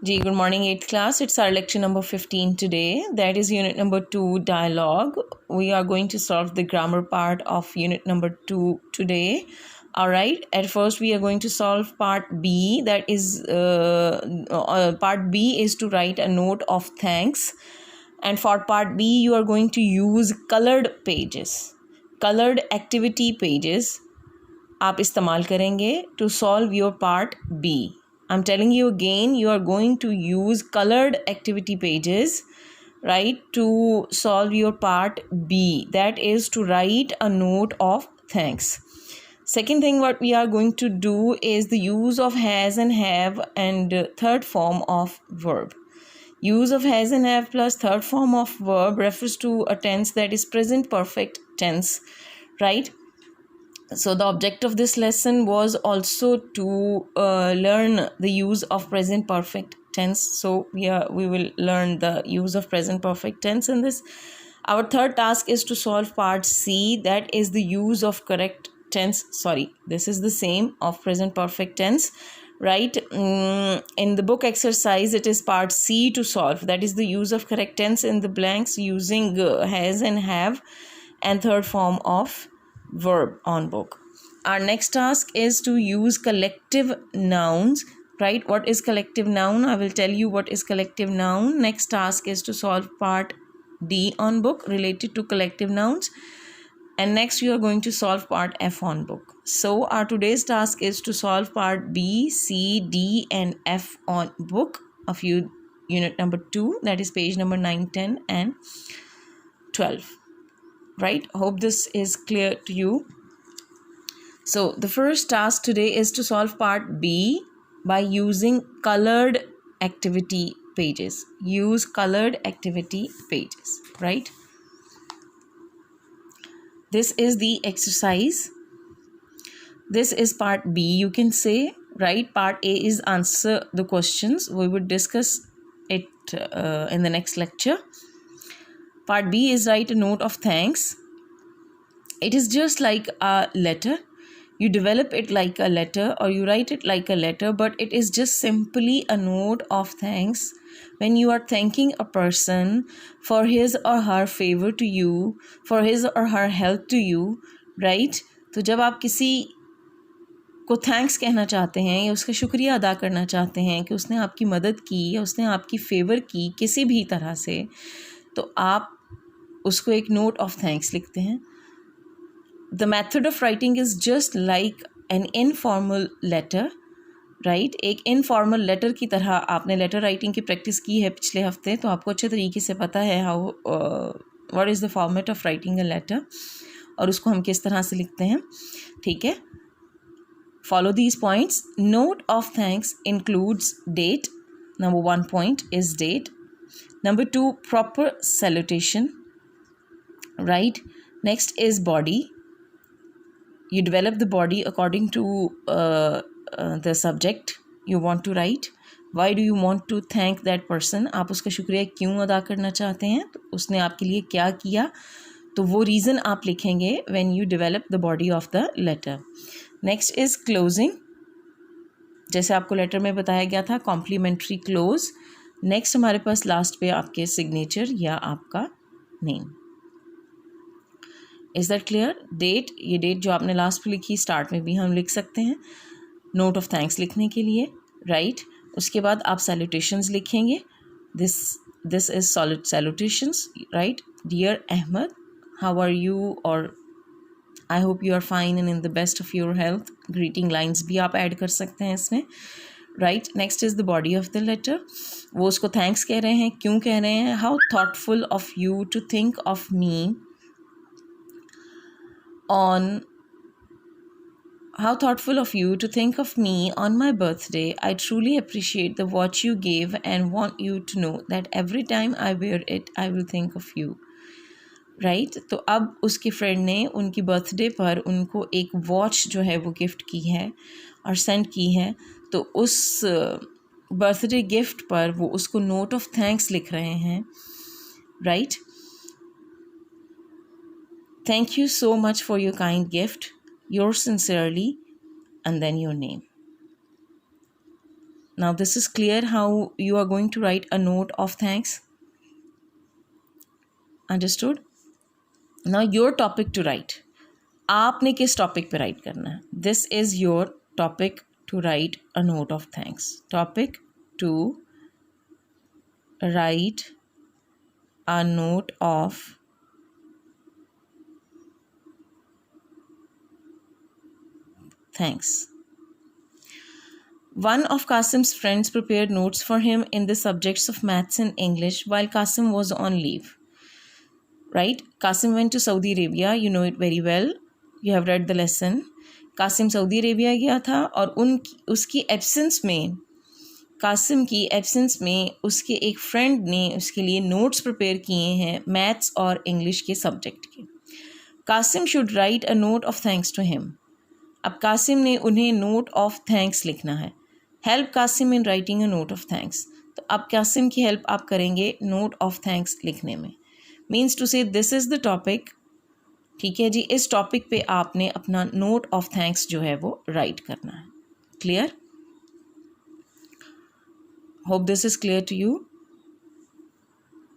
Ji, good morning, 8th class. It's our lecture number 15 today. That is unit number 2, dialogue. We are going to solve the grammar part of unit number 2 today. All right. At first, we are going to solve part B. That is, part B is to write a note of thanks. And for part B, you are going to use colored pages, colored activity pages. आप इस्तेमाल करेंगे to solve your part B. I'm telling you again, you are going to use colored activity pages, right, to solve your part B. That is to write a note of thanks. Second thing what we are going to do is the use of has and have and third form of verb. Use of has and have plus third form of verb refers to a tense that is present perfect tense, right? So the object of this lesson was also to learn the use of present perfect tense. So we will learn the use of present perfect tense in this. Our third task is to solve part C, that is the use of correct tense. Sorry, this is the same of present perfect tense, right? In the book exercise, it is part C to solve, that is the use of correct tense in the blanks using has and have and third form of verb on book. Our next task is to use collective nouns, right? What is collective noun? I will tell you what is collective noun. Next task is to solve part D on book related to collective nouns, and next you are going to solve part F on book. So our today's task is to solve part B, C, D and F on book of unit number 2, that is page number 9, 10 and 12. Right? Hope this is clear to you. So the first task today is to solve part B by using colored activity pages. Use colored activity pages, right? This is the exercise. This is part B, you can say, right? Part A is answer the questions. We would discuss it in the next lecture. Part B is write a note of thanks. It is just like a letter. You develop it like a letter or you write it like a letter, but it is just simply a note of thanks when you are thanking a person for his or her favor to you, for his or her help to you, right? तो जब आप किसी को thanks कहना चाहते हैं या उसका शुक्रिया अदा करना चाहते हैं कि उसने आपकी मदद की या उसने आपकी फेवर की किसी भी तरह से, तो आप उसको एक नोट ऑफ थैंक्स लिखते हैं. The method of writing is just like an informal letter, right? एक informal letter की तरह आपने letter writing की practice की है पिछले हफ्ते, तो आपको अच्छे तरीके से पता है what is the format of writing a letter और उसको हम किस तरह से लिखते हैं. ठीक है, follow these points. Note of thanks includes date. Number 1 point is date. Number 2, proper salutation, right? Next is body. You develop the body according to the subject you want to write. Why do you want to thank that person? आप उसका शुक्रिया क्यों अदा करना चाहते हैं, तो उसने आपके लिए क्या किया, तो वो रीज़न आप लिखेंगे when you develop the body of the letter. Next is closing. जैसे आपको लेटर में बताया गया था, कॉम्प्लीमेंट्री क्लोज. नेक्स्ट हमारे पास लास्ट पे आपके सिग्नेचर या आपका name. Is that clear? Date, ये डेट जो आपने लास्ट पे लिखी स्टार्ट में भी हम लिख सकते हैं नोट ऑफ थैंक्स लिखने के लिए, राइट? उसके बाद आप सैल्यूटेशंस लिखेंगे. This is solid salutations, right? Dear Ahmed, how are you, और I hope you are fine and in the best of your health. Greeting lines भी आप ऐड कर सकते हैं इसमें, right? Next is the body of the letter. वो उसको thanks कह रहे हैं, क्यों कह रहे हैं. How thoughtful of you to think of me on how thoughtful of you to think of me on my birthday. I truly appreciate the watch you gave and want you to know that every time I wear it I will think of you, right? तो अब उसके friend ने उनकी birthday पर उनको एक watch जो है वो गिफ्ट की है और सेंड की है, तो उस बर्थडे गिफ्ट पर वो उसको नोट ऑफ थैंक्स लिख रहे हैं, right? Thank you so much for your kind gift. Yours sincerely, and then your name. Now this is clear how you are going to write a note of thanks. Understood? Now your topic to write. आपने किस topic पे write करना है? This is your topic to write a note of thanks. Topic to write a note of thanks. One of Qasim's friends prepared notes for him in the subjects of maths and English while Qasim was on leave. Right? Qasim went to Saudi Arabia. You know it very well. You have read the lesson. Qasim Saudi Arabia गया था और उसकी absence में कासिम की absence में उसके एक friend ने उसके लिए नोट्स प्रिपेयर किए हैं मैथ्स और इंग्लिश के सब्जेक्ट के. Kasim should write a note of thanks to him. अब कासिम ने उन्हें नोट ऑफ थैंक्स लिखना है. Help Kasim in writing a note of thanks. तो अब कासिम की हेल्प आप करेंगे नोट ऑफ थैंक्स लिखने में. मीन्स टू से दिस इज़ द टॉपिक. ठीक है जी, इस टॉपिक पे आपने अपना नोट ऑफ थैंक्स जो है वो राइट करना है. Clear? Hope this is clear to you.